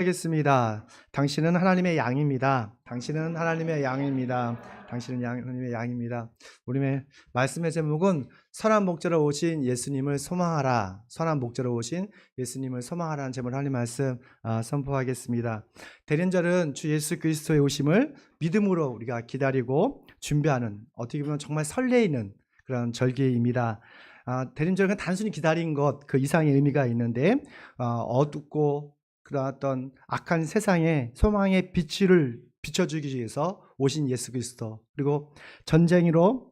하겠습니다. 당신은 하나님의 양입니다. 당신은 하나님의 양입니다. 당신은 하나님의 양입니다. 우리의 말씀의 제목은 선한 목자로 오신 예수님을 소망하라. 선한 목자로 오신 예수님을 소망하라는 제목으로 하나님 말씀 선포하겠습니다. 대련절은 주 예수 그리스도의 오심을 믿음으로 우리가 기다리고 준비하는, 어떻게 보면 정말 설레이는 그런 절기입니다. 대림절은 단순히 기다린 것 그 이상의 의미가 있는데, 어둡고 그런 어떤 악한 세상에 소망의 빛을 비춰주기 위해서 오신 예수 그리스도, 그리고 전쟁으로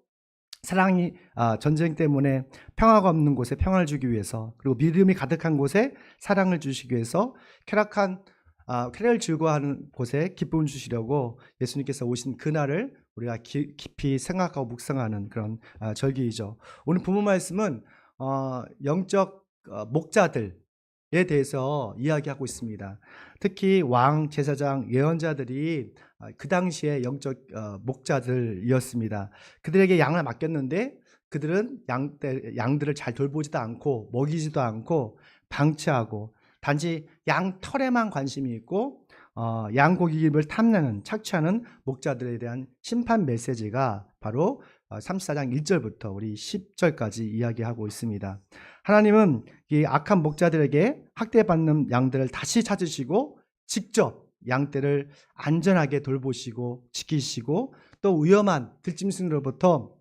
전쟁 때문에 평화가 없는 곳에 평화를 주기 위해서, 그리고 믿음이 가득한 곳에 사랑을 주시기 위해서, 쾌락을 즐거워하는 곳에 기쁨을 주시려고 예수님께서 오신 그날을 우리가 깊이 생각하고 묵상하는 그런 절기이죠. 오늘 본문 말씀은 영적 목자들에 대해서 이야기하고 있습니다. 특히 왕, 제사장, 예언자들이 그 당시에 영적 목자들이었습니다. 그들에게 양을 맡겼는데 그들은 양들을 잘 돌보지도 않고 먹이지도 않고 방치하고 단지 양 털에만 관심이 있고 양고기를 탐내는, 착취하는 목자들에 대한 심판 메시지가 바로 34장 1절부터 우리 10절까지 이야기하고 있습니다. 하나님은 이 악한 목자들에게 학대받는 양들을 다시 찾으시고 직접 양떼를 안전하게 돌보시고 지키시고 또 위험한 들짐승으로부터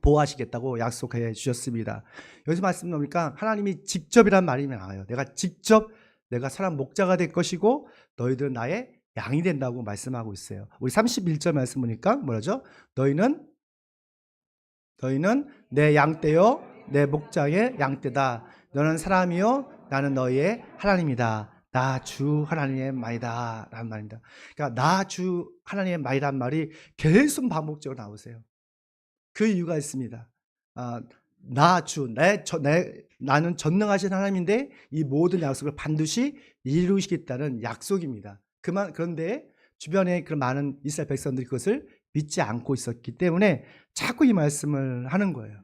보호하시겠다고 약속해 주셨습니다. 여기서 말씀 나오니까 하나님이 직접이란 말이 나와요. 내가 사람 목자가 될 것이고 너희들은 나의 양이 된다고 말씀하고 있어요. 우리 31절 말씀 보니까 뭐라죠? 너희는 내 양떼요 내 목장의 양떼다. 너는 사람이요 나는 너희의 하나님이다. 나 주 하나님의 말이다 라는 말입니다. 그러니까 나 주 하나님의 말이란 말이 계속 반복적으로 나오세요. 그 이유가 있습니다. 나는 전능하신 하나님인데 이 모든 약속을 반드시 이루시겠다는 약속입니다. 그런데 주변에 그런 많은 이스라엘 백성들이 그것을 믿지 않고 있었기 때문에 자꾸 이 말씀을 하는 거예요.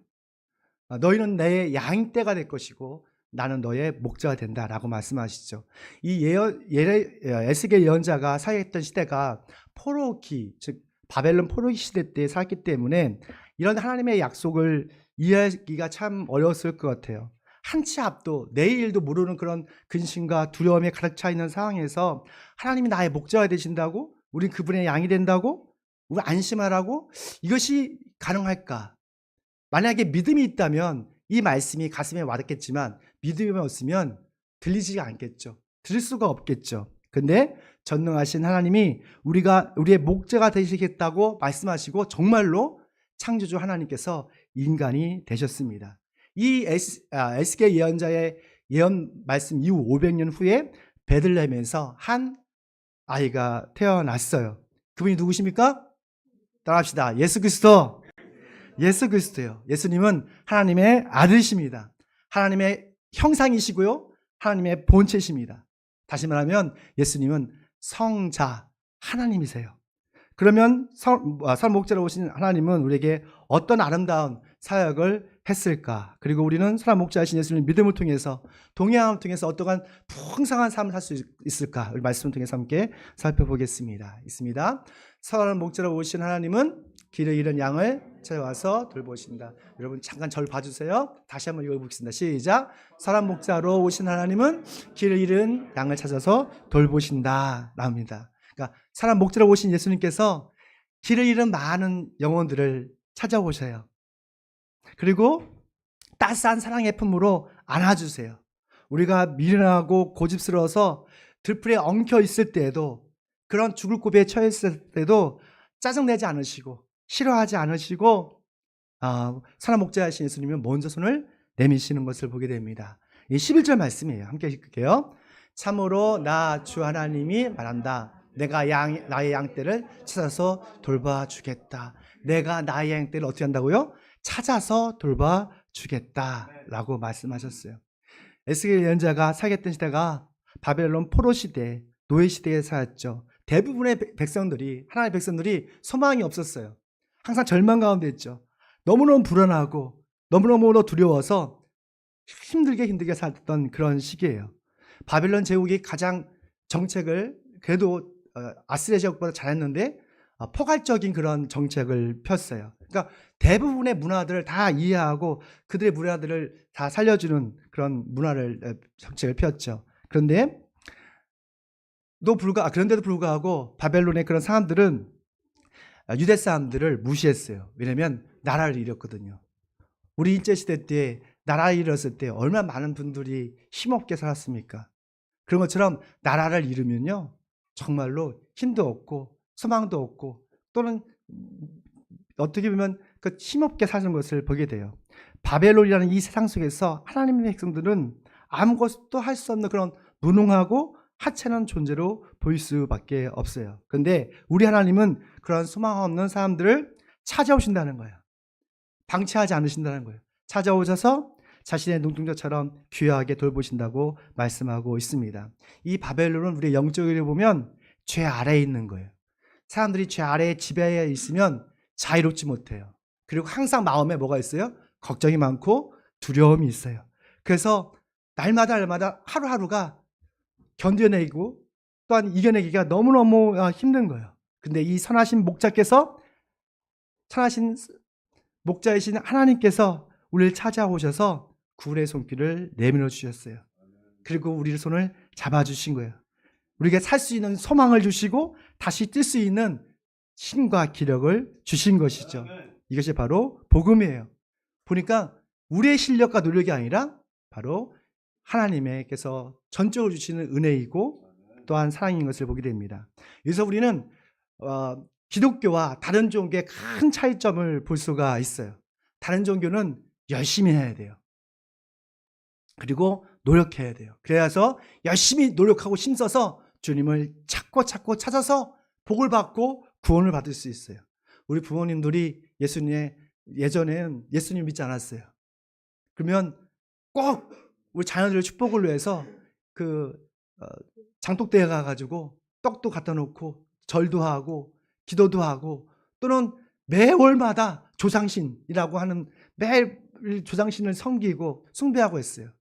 너희는 내 양떼가 될 것이고 나는 너의 목자가 된다라고 말씀하시죠. 이 에스겔 예언자가 사역했던 시대가 포로기, 즉 바벨론 포로기 시대 때 살았기 때문에 이런 하나님의 약속을 이해하기가 참 어려웠을 것 같아요. 한치 앞도 내일도 모르는 그런 근심과 두려움에 가득 차 있는 상황에서 하나님이 나의 목자가 되신다고? 우린 그분의 양이 된다고? 우리 안심하라고? 이것이 가능할까? 만약에 믿음이 있다면 이 말씀이 가슴에 와닿겠지만 믿음이 없으면 들리지가 않겠죠. 들을 수가 없겠죠. 근데 전능하신 하나님이 우리의 목자가 되시겠다고 말씀하시고 정말로 창조주 하나님께서 인간이 되셨습니다. 이 에스겔 예언자의 예언 말씀 이후 500년 후에 베들레헴에서 한 아이가 태어났어요. 그분이 누구십니까? 따라합시다. 예수 그리스도. 예수 그리스도예요. 예수님은 하나님의 아들이십니다. 하나님의 형상이시고요. 하나님의 본체십니다. 다시 말하면 예수님은 성자 하나님이세요. 그러면 선 목자로 오신 하나님은 우리에게 어떤 아름다운 사역을 했을까? 그리고 우리는 선한 목자이신 예수님을 믿음을 통해서, 동행함을 통해서 어떠한 풍성한 삶을 살 수 있을까? 우리 말씀을 통해서 함께 살펴보겠습니다. 있습니다. 선한 목자로 오신 하나님은 길을 잃은 양을 찾아와서 돌보신다. 여러분 잠깐 저를 봐주세요. 다시 한번 읽어보겠습니다. 시작. 선한 목자로 오신 하나님은 길을 잃은 양을 찾아서 돌보신다 라옵니다. 그러니까 선한 목자로 오신 예수님께서 길을 잃은 많은 영혼들을 찾아오셔요. 그리고 따스한 사랑의 품으로 안아주세요. 우리가 미련하고 고집스러워서 들풀에 엉켜 있을 때에도, 그런 죽을 고비에 처했을 때도 짜증내지 않으시고 싫어하지 않으시고 선한 목자이신 예수님은 먼저 손을 내미시는 것을 보게 됩니다. 이 11절 말씀이에요. 함께 읽을게요. 참으로 나 주 하나님이 말한다. 내가 나의 양떼를 찾아서 돌봐주겠다. 내가 나의 양떼를 어떻게 한다고요? 찾아서 돌봐주겠다라고 말씀하셨어요. 에스겔 예언자가 살겠던 시대가 바벨론 포로 시대, 노예 시대에 살았죠. 대부분의 하나님의 백성들이 소망이 없었어요. 항상 절망 가운데 있죠. 너무너무 불안하고 너무너무 두려워서 힘들게 살았던 그런 시기예요. 바벨론 제국이 가장 정책을 그래도 아스리아 제국보다 잘했는데 포괄적인 그런 정책을 폈어요. 그러니까 대부분의 문화들을 다 이해하고 그들의 문화들을 다 살려주는 그런 정책을 폈죠. 그런데도 불구하고 바벨론의 그런 사람들은 유대 사람들을 무시했어요. 왜냐하면 나라를 잃었거든요. 우리 일제시대 때 나라를 잃었을 때 얼마나 많은 분들이 힘없게 살았습니까? 그런 것처럼 나라를 잃으면요 정말로 힘도 없고 소망도 없고 또는 어떻게 보면 그 힘없게 사는 것을 보게 돼요. 바벨론이라는 이 세상 속에서 하나님의 백성들은 아무것도 할 수 없는 그런 무능하고 하찮은 존재로 보일 수밖에 없어요. 그런데 우리 하나님은 그런 소망 없는 사람들을 찾아오신다는 거예요. 방치하지 않으신다는 거예요. 찾아오셔서 자신의 눈동자처럼 귀하게 돌보신다고 말씀하고 있습니다. 이 바벨론은 우리의 영적으로 보면 죄 아래에 있는 거예요. 사람들이 죄 아래에 지배하에 있으면 자유롭지 못해요. 그리고 항상 마음에 뭐가 있어요? 걱정이 많고 두려움이 있어요. 그래서 날마다 하루하루가 견뎌내고 또한 이겨내기가 너무너무 힘든 거예요. 근데 이 선하신 목자이신 하나님께서 우리를 찾아오셔서 구원의 손길을 내밀어 주셨어요. 그리고 우리의 손을 잡아주신 거예요. 우리가 살 수 있는 소망을 주시고 다시 뛸 수 있는 힘과 기력을 주신 것이죠. 이것이 바로 복음이에요. 보니까 우리의 실력과 노력이 아니라 바로 하나님께서 전적으로 주시는 은혜이고 또한 사랑인 것을 보게 됩니다. 그래서 우리는 기독교와 다른 종교의 큰 차이점을 볼 수가 있어요. 다른 종교는 열심히 해야 돼요. 그리고 노력해야 돼요. 그래서 열심히 노력하고 힘써서 주님을 찾고 찾아서 복을 받고 구원을 받을 수 있어요. 우리 부모님들이 예전에는 예수님 믿지 않았어요. 그러면 꼭 우리 자녀들의 축복을 위해서 장독대에 가가지고 떡도 갖다 놓고 절도 하고 기도도 하고 또는 매월마다 조상신이라고 하는 매일 조상신을 섬기고 숭배하고 했어요.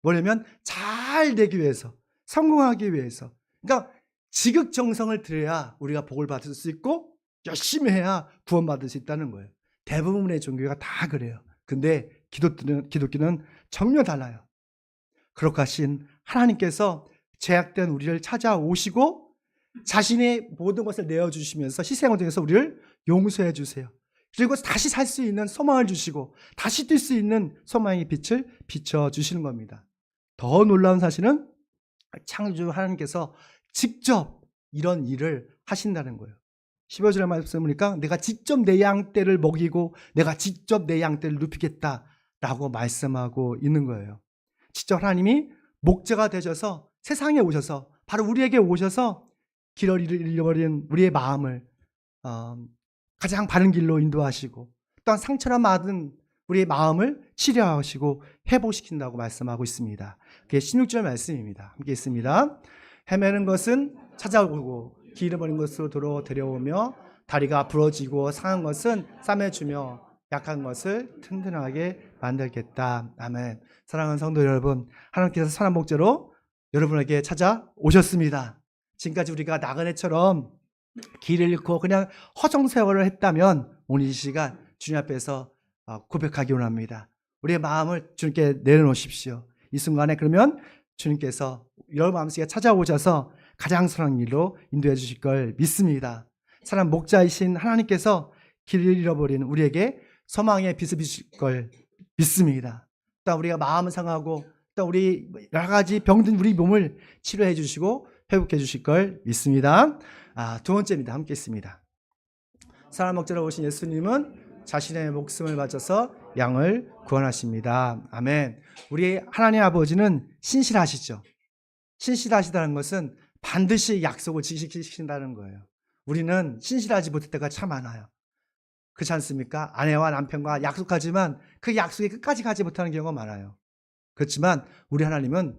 뭐냐면 잘 되기 위해서, 성공하기 위해서. 그러니까 지극정성을 들여야 우리가 복을 받을 수 있고 열심히 해야 구원받을 수 있다는 거예요. 대부분의 종교가 다 그래요. 근데 기독교는 전혀 달라요. 그렇게 하신 하나님께서 죄악된 우리를 찾아오시고 자신의 모든 것을 내어주시면서 희생을 통해서 우리를 용서해 주세요. 그리고 다시 살 수 있는 소망을 주시고 다시 뛸 수 있는 소망의 빛을 비춰주시는 겁니다. 더 놀라운 사실은 창조주 하나님께서 직접 이런 일을 하신다는 거예요. 15절의 말씀 보니까 내가 직접 내 양떼를 먹이고 내가 직접 내 양떼를 눕히겠다라고 말씀하고 있는 거예요. 직접 하나님이 목자가 되셔서 세상에 오셔서 바로 우리에게 오셔서 길을 잃어버린 우리의 마음을 가장 바른 길로 인도하시고 또한 상처를 받은 우리의 마음을 치료하시고 회복시킨다고 말씀하고 있습니다. 그게 16절 말씀입니다. 함께 있습니다. 헤매는 것은 찾아오고 길 잃어버린 것으로 도로 데려오며 다리가 부러지고 상한 것은 싸매주며 약한 것을 튼튼하게 만들겠다. 아멘. 사랑하는 성도 여러분, 하나님께서 선한 목자로 여러분에게 찾아오셨습니다. 지금까지 우리가 나그네처럼 길을 잃고 그냥 허송세월을 했다면 오늘 이 시간 주님 앞에서 고백하기 원합니다. 우리의 마음을 주님께 내려놓으십시오. 이 순간에 그러면 주님께서 여러분 마음속에 찾아오셔서 가장 선한 길로 인도해 주실 걸 믿습니다. 사람 목자이신 하나님께서 길을 잃어버린 우리에게 소망의 빛을 비추실 걸 믿습니다. 또 우리가 마음을 상하고 또 우리 여러 가지 병든 우리 몸을 치료해 주시고 회복해 주실 걸 믿습니다. 두 번째입니다. 함께 있습니다. 사람 목자로 오신 예수님은 자신의 목숨을 바쳐서 양을 구원하십니다. 아멘. 우리 하나님 아버지는 신실하시죠. 신실하시다는 것은 반드시 약속을 지키신다는 거예요. 우리는 신실하지 못할 때가 참 많아요. 그렇지 않습니까? 아내와 남편과 약속하지만 그 약속에 끝까지 가지 못하는 경우가 많아요. 그렇지만 우리 하나님은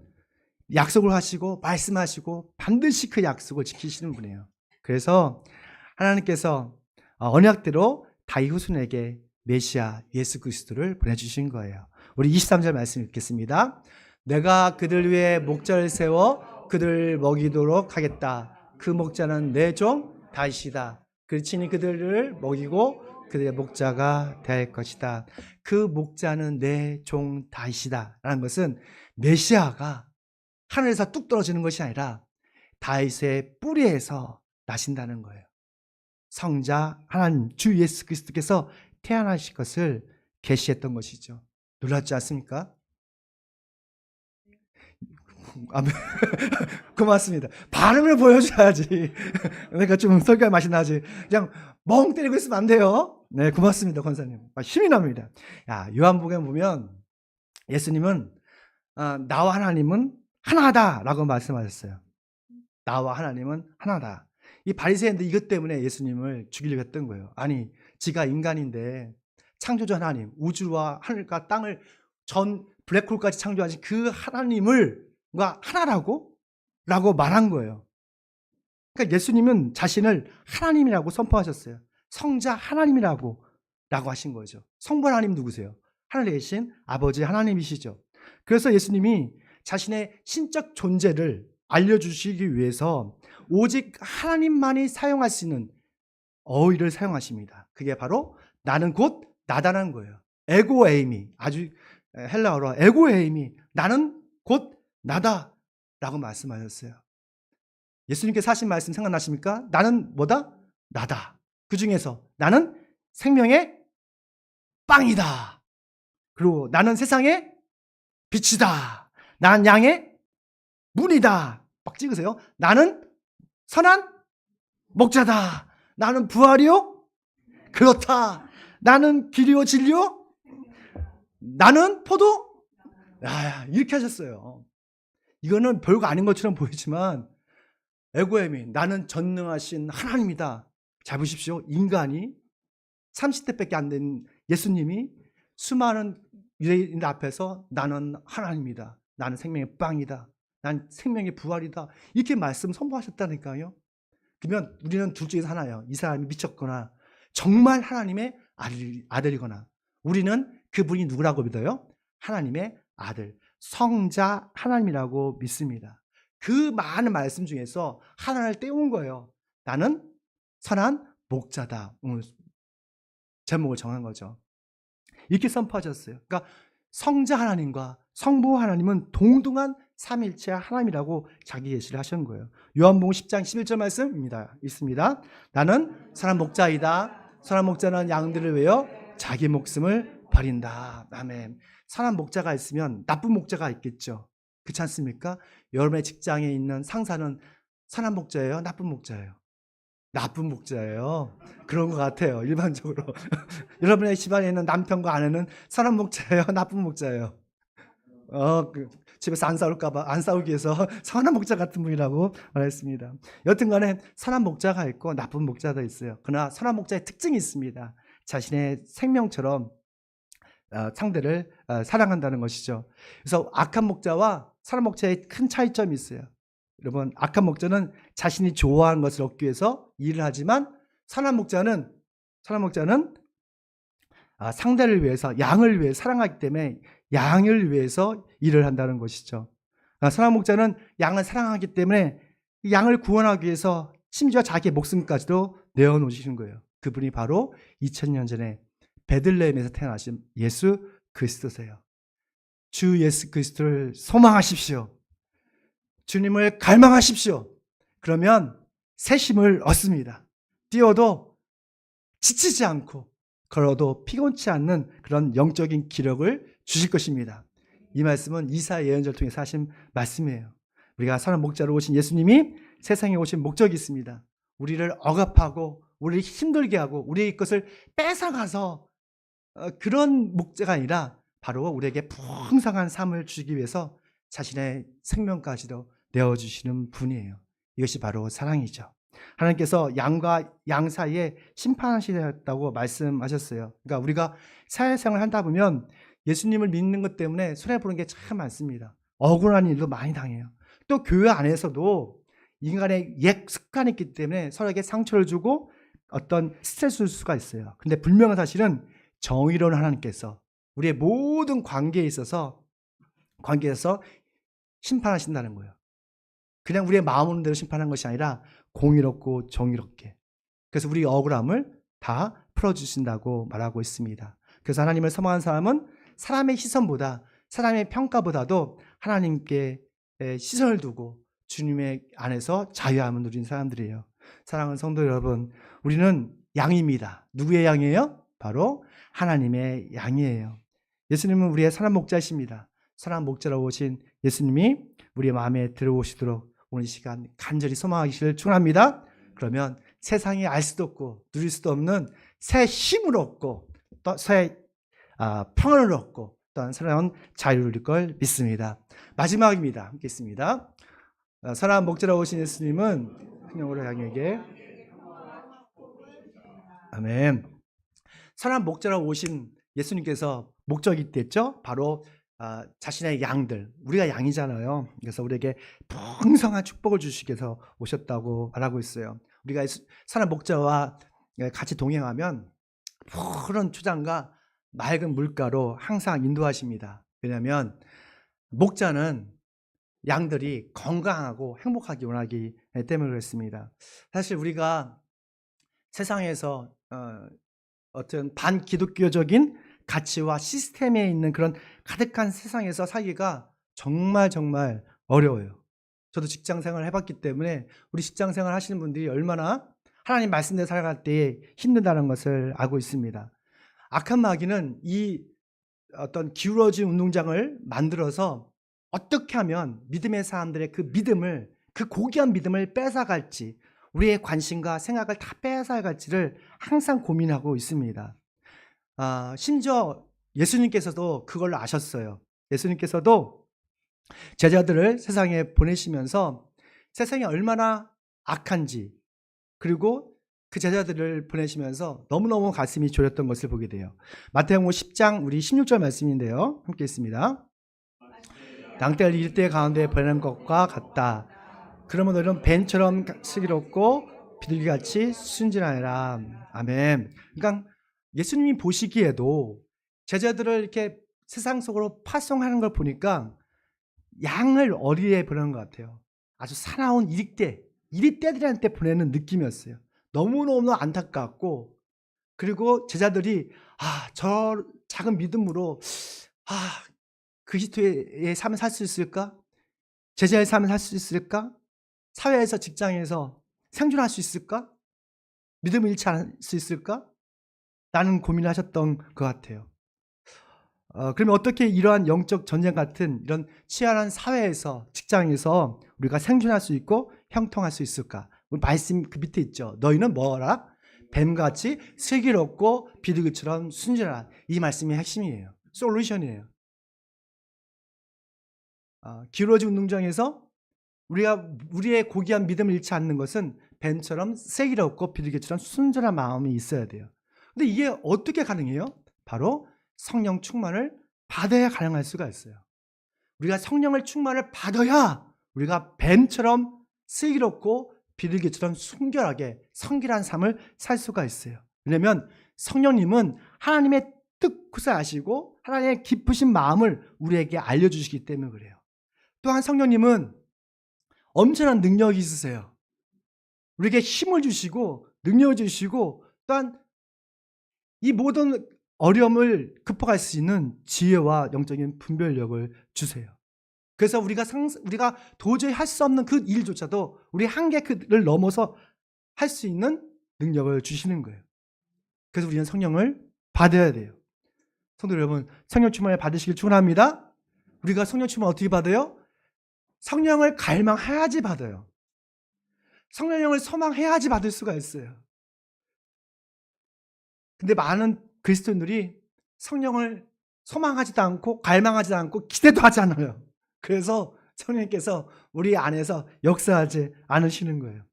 약속을 하시고 말씀하시고 반드시 그 약속을 지키시는 분이에요. 그래서 하나님께서 언약대로 다윗 후손에게 메시아 예수 그리스도를 보내주신 거예요. 우리 23절 말씀 읽겠습니다. 내가 그들 위해 목자를 세워 그들 먹이도록 하겠다. 그 목자는 내 종 다윗이다. 그 친히 그들을 먹이고 그들의 목자가 될 것이다. 그 목자는 내 종 다윗이다 라는 것은 메시아가 하늘에서 뚝 떨어지는 것이 아니라 다윗의 뿌리에서 나신다는 거예요. 성자 하나님 주 예수 그리스도께서 태어나실 것을 계시했던 것이죠. 놀랍지 않습니까? 고맙습니다. 반응을 보여줘야지. 내가 좀 설교할 맛이 나지. 그냥 멍 때리고 있으면 안 돼요. 네, 고맙습니다, 권사님. 힘이 납니다. 야, 요한복음에 보면 예수님은 나와 하나님은 하나다라고 말씀하셨어요. 나와 하나님은 하나다. 이 바리새인들 이것 때문에 예수님을 죽이려고 했던 거예요. 아니, 지가 인간인데 창조주 하나님, 우주와 하늘과 땅을 전 블랙홀까지 창조하신 그 하나님을 하나라고? 라고 말한 거예요. 그러니까 예수님은 자신을 하나님이라고 선포하셨어요. 성자 하나님이라고 하신 거죠. 성부 하나님 누구세요? 하늘에 계신 아버지 하나님이시죠. 그래서 예수님이 자신의 신적 존재를 알려주시기 위해서 오직 하나님만이 사용할 수 있는 어휘를 사용하십니다. 그게 바로 나는 곧 나다라는 거예요. 에고 에이미, 아주 헬라어로 에고 에이미, 나는 곧 나다 라고 말씀하셨어요. 예수님께서 하신 말씀 생각나십니까? 나는 뭐다? 나다. 그 중에서 나는 생명의 빵이다. 그리고 나는 세상의 빛이다. 나는 양의 문이다. 막 찍으세요. 나는 선한 목자다. 나는 부활이요? 그렇다. 나는 길이요 진리요? 나는 포도? 이렇게 하셨어요. 이거는 별거 아닌 것처럼 보이지만 에고에미, 나는 전능하신 하나님이다. 잘 보십시오. 인간이 30대밖에 안 된 예수님이 수많은 유대인들 앞에서 나는 하나님이다. 나는 생명의 빵이다. 난 생명의 부활이다. 이렇게 말씀 선포하셨다니까요. 그러면 우리는 둘 중에서 하나예요. 이 사람이 미쳤거나 정말 하나님의 아들이거나 우리는 그분이 누구라고 믿어요? 하나님의 아들, 성자 하나님이라고 믿습니다. 그 많은 말씀 중에서 하나를 떼온 거예요. 나는 선한 목자다. 오늘 제목을 정한 거죠. 이렇게 선포하셨어요. 그러니까 성자 하나님과 성부 하나님은 동등한 삼일체 하나님이라고 자기 예시를 하신 거예요. 요한복음 10장 11절 말씀입니다. 있습니다. 나는 선한 목자이다. 선한 목자는 양들을 위하여 자기 목숨을 버린다. 아멘. 선한 목자가 있으면 나쁜 목자가 있겠죠. 그렇지 않습니까? 여러분의 직장에 있는 상사는 선한 목자예요? 나쁜 목자예요? 나쁜 목자예요. 그런 것 같아요. 일반적으로. 여러분의 집안에 있는 남편과 아내는 선한 목자예요? 나쁜 목자예요? 집에서 안 싸울까봐, 안 싸우기 위해서 선한 목자 같은 분이라고 말했습니다. 여튼 간에 선한 목자가 있고 나쁜 목자도 있어요. 그러나 선한 목자의 특징이 있습니다. 자신의 생명처럼 상대를 사랑한다는 것이죠. 그래서 악한 목자와 선한 목자의 큰 차이점이 있어요. 여러분, 악한 목자는 자신이 좋아하는 것을 얻기 위해서 일을 하지만 선한 목자는 상대를 위해서, 양을 위해 사랑하기 때문에 양을 위해서 일을 한다는 것이죠. 선한 목자는 양을 사랑하기 때문에 양을 구원하기 위해서 심지어 자기의 목숨까지도 내어놓으시는 거예요. 그분이 바로 2000년 전에 베들레헴에서 태어나신 예수 그리스도세요. 주 예수 그리스도를 소망하십시오. 주님을 갈망하십시오. 그러면 새 힘을 얻습니다. 뛰어도 지치지 않고 걸어도 피곤치 않는 그런 영적인 기력을 주실 것입니다. 이 말씀은 이사야 예언자를 통해서 하신 말씀이에요. 우리가 선한 목자로 오신 예수님이 세상에 오신 목적이 있습니다. 우리를 억압하고 우리를 힘들게 하고 우리의 것을 뺏어가서 그런 목자가 아니라 바로 우리에게 풍성한 삶을 주기 위해서 자신의 생명까지도 내어주시는 분이에요. 이것이 바로 사랑이죠. 하나님께서 양과 양 사이에 심판하시겠다고 말씀하셨어요. 그러니까 우리가 사회생활을 하다 보면 예수님을 믿는 것 때문에 손해보는 게 참 많습니다. 억울한 일도 많이 당해요. 또 교회 안에서도 인간의 옛 습관이 있기 때문에 서로에게 상처를 주고 어떤 스트레스를 줄 수가 있어요. 근데 분명한 사실은 정의로운 하나님께서 우리의 모든 관계에 있어서 심판하신다는 거예요. 그냥 우리의 마음 오는 대로 심판한 것이 아니라 공의롭고 정의롭게. 그래서 우리 억울함을 다 풀어주신다고 말하고 있습니다. 그래서 하나님을 사모하는 사람은 사람의 시선보다, 사람의 평가보다도 하나님께 시선을 두고 주님의 안에서 자유함을 누린 사람들이에요. 사랑하는 성도 여러분, 우리는 양입니다. 누구의 양이에요? 바로 하나님의 양이에요. 예수님은 우리의 선한 목자이십니다. 선한 목자로 오신 예수님이 우리의 마음에 들어오시도록 오늘 이 시간 간절히 소망하시기를 축원합니다. 그러면 세상에 알 수도 없고 누릴 수도 없는 새 힘을 얻고 또 새 평안을 얻고 또한 새로운 자유를 누릴 걸 믿습니다. 마지막입니다. 함께 있습니다. 선한 목자로 오신 예수님은 큰 영으로 양에게 아멘. 선한 목자로 오신 예수님께서 목적이 있댔죠. 바로 자신의 양들, 우리가 양이잖아요. 그래서 우리에게 풍성한 축복을 주시기 위해서 오셨다고 말하고 있어요. 우리가 선한 목자와 같이 동행하면 푸른 초장과 맑은 물가로 항상 인도하십니다. 왜냐하면 목자는 양들이 건강하고 행복하기 원하기 때문에 그렇습니다. 사실 우리가 세상에서 어떤 반기독교적인 가치와 시스템에 있는 그런 가득한 세상에서 살기가 정말 어려워요. 저도 직장생활을 해봤기 때문에 우리 직장생활 하시는 분들이 얼마나 하나님 말씀대로 살아갈 때 힘들다는 것을 알고 있습니다. 악한 마귀는 이 어떤 기울어진 운동장을 만들어서 어떻게 하면 믿음의 사람들의 그 믿음을, 그 고귀한 믿음을 뺏어갈지, 우리의 관심과 생각을 다 뺏어갈지를 항상 고민하고 있습니다. 심지어 예수님께서도 그걸 아셨어요. 예수님께서도 제자들을 세상에 보내시면서 세상이 얼마나 악한지, 그리고 그 제자들을 보내시면서 너무너무 가슴이 졸였던 것을 보게 돼요. 마태복음 10장 우리 16절 말씀인데요. 함께 있습니다. 낭떼를 일대 가운데 보내는 것과 같다. 그러면 너희는 뱀처럼 슬기롭고 비둘기같이 순진하리라. 아멘. 그러니까 예수님이 보시기에도 제자들을 이렇게 세상 속으로 파송하는 걸 보니까 양을 어리에 보내는 것 같아요. 아주 사나운 이리떼들한테 보내는 느낌이었어요. 너무너무 안타깝고, 그리고 제자들이 저 작은 믿음으로 그리스도의 삶을 살 수 있을까? 제자의 삶을 살 수 있을까? 사회에서, 직장에서 생존할 수 있을까? 믿음을 잃지 않을 수 있을까? 라는 고민을 하셨던 것 같아요. 그러면 어떻게 이러한 영적 전쟁 같은 이런 치열한 사회에서, 직장에서 우리가 생존할 수 있고 형통할 수 있을까? 우리 말씀 그 밑에 있죠. 너희는 뭐라? 뱀같이 슬기롭고 비둘기처럼 순진하라. 이 말씀이 핵심이에요. 솔루션이에요. 기울어진 운동장에서 우리의 고귀한 믿음을 잃지 않는 것은 뱀처럼 슬기롭고 비둘기처럼 순전한 마음이 있어야 돼요. 근데 이게 어떻게 가능해요? 바로 성령 충만을 받아야 가능할 수가 있어요. 우리가 성령을 충만을 받아야 우리가 뱀처럼 슬기롭고 비둘기처럼 순결하게 성결한 삶을 살 수가 있어요. 왜냐하면 성령님은 하나님의 뜻을 아시고 하나님의 깊으신 마음을 우리에게 알려주시기 때문에 그래요. 또한 성령님은 엄청난 능력이 있으세요. 우리에게 힘을 주시고 능력을 주시고 또한 이 모든 어려움을 극복할 수 있는 지혜와 영적인 분별력을 주세요. 그래서 우리가 도저히 할 수 없는 그 일조차도 우리 한계를 넘어서 할 수 있는 능력을 주시는 거예요. 그래서 우리는 성령을 받아야 돼요. 성도 여러분, 성령 충만을 받으시길 축원합니다. 우리가 성령 충만 어떻게 받아요? 성령을 갈망해야지 받아요. 성령을 소망해야지 받을 수가 있어요. 근데 많은 그리스도인들이 성령을 소망하지도 않고 갈망하지도 않고 기대도 하지 않아요. 그래서 성령님께서 우리 안에서 역사하지 않으시는 거예요.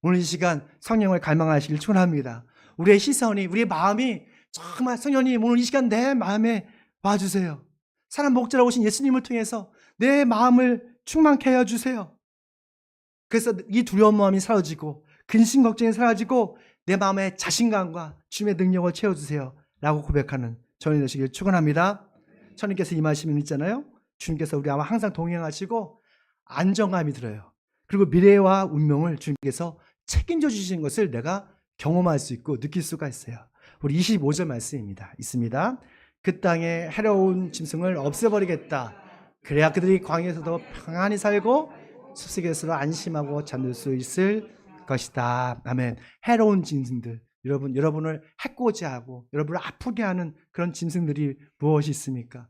오늘 이 시간 성령을 갈망하시길 축원합니다. 우리의 시선이, 우리의 마음이 정말 성령님 오늘 이 시간 내 마음에 와주세요. 사람 목자로 오신 예수님을 통해서 내 마음을 충만케 해주세요. 그래서 이 두려운 마음이 사라지고 근심 걱정이 사라지고 내 마음의 자신감과 주님의 능력을 채워주세요 라고 고백하는 저희 되시길 축원합니다. 주님께서 임하시면 있잖아요. 주님께서 우리와 항상 동행하시고 안정감이 들어요. 그리고 미래와 운명을 주님께서 책임져 주시는 것을 내가 경험할 수 있고 느낄 수가 있어요. 우리 25절 말씀입니다. 있습니다. 그 땅에 해로운 짐승을 없애버리겠다. 그래야 그들이 광야에서도 평안히 살고 숲속에서도 안심하고 잠들 수 있을 것이다. 아멘. 해로운 짐승들, 여러분을 해코지 하고 여러분을 아프게 하는 그런 짐승들이 무엇이 있습니까?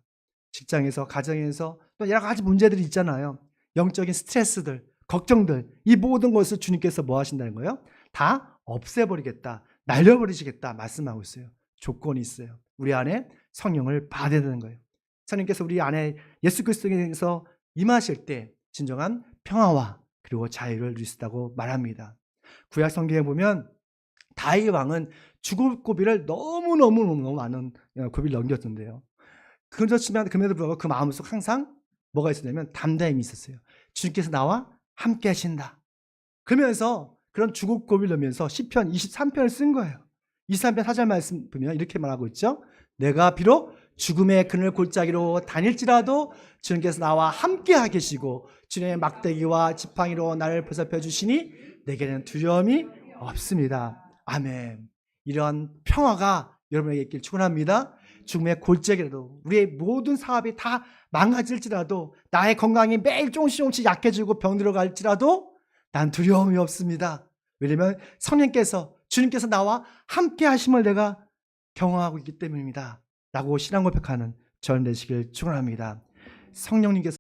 직장에서, 가정에서 또 여러 가지 문제들이 있잖아요. 영적인 스트레스들, 걱정들, 이 모든 것을 주님께서 뭐 하신다는 거예요? 다 없애버리겠다, 날려버리시겠다 말씀하고 있어요. 조건이 있어요. 우리 안에 성령을 받아야 되는 거예요. 성령께서 우리 안에 예수 그리스도에서 임하실 때 진정한 평화와 그리고 자유를 누릴 수 있다고 말합니다. 구약 성경에 보면 다윗 왕은 죽을 고비를 너무 많은 고비를 넘겼던데요. 그렇지만 그럼에도 불구하고 그 마음속 항상 뭐가 있었냐면 담대함이 있었어요. 주님께서 나와 함께 하신다. 그러면서 그런 죽을 고비를 넘으면서 시편 23편을 쓴 거예요. 23편 4절 말씀 보면 이렇게 말하고 있죠. 내가 비록 죽음의 그늘 골짜기로 다닐지라도 주님께서 나와 함께 계시고 주님의 막대기와 지팡이로 나를 보살펴 주시니 내게는 두려움이 없습니다. 아멘. 이런 평화가 여러분에게 있길 축원합니다. 죽음의 골짜기라도 우리의 모든 사업이 다 망가질지라도 나의 건강이 매일 조금씩 약해지고 병들어갈지라도 난 두려움이 없습니다. 왜냐하면 성령께서 주님께서 나와 함께 하심을 내가 경험하고 있기 때문입니다. 라고 신앙 고백하는 저는 되시길 축원합니다. 성령님께서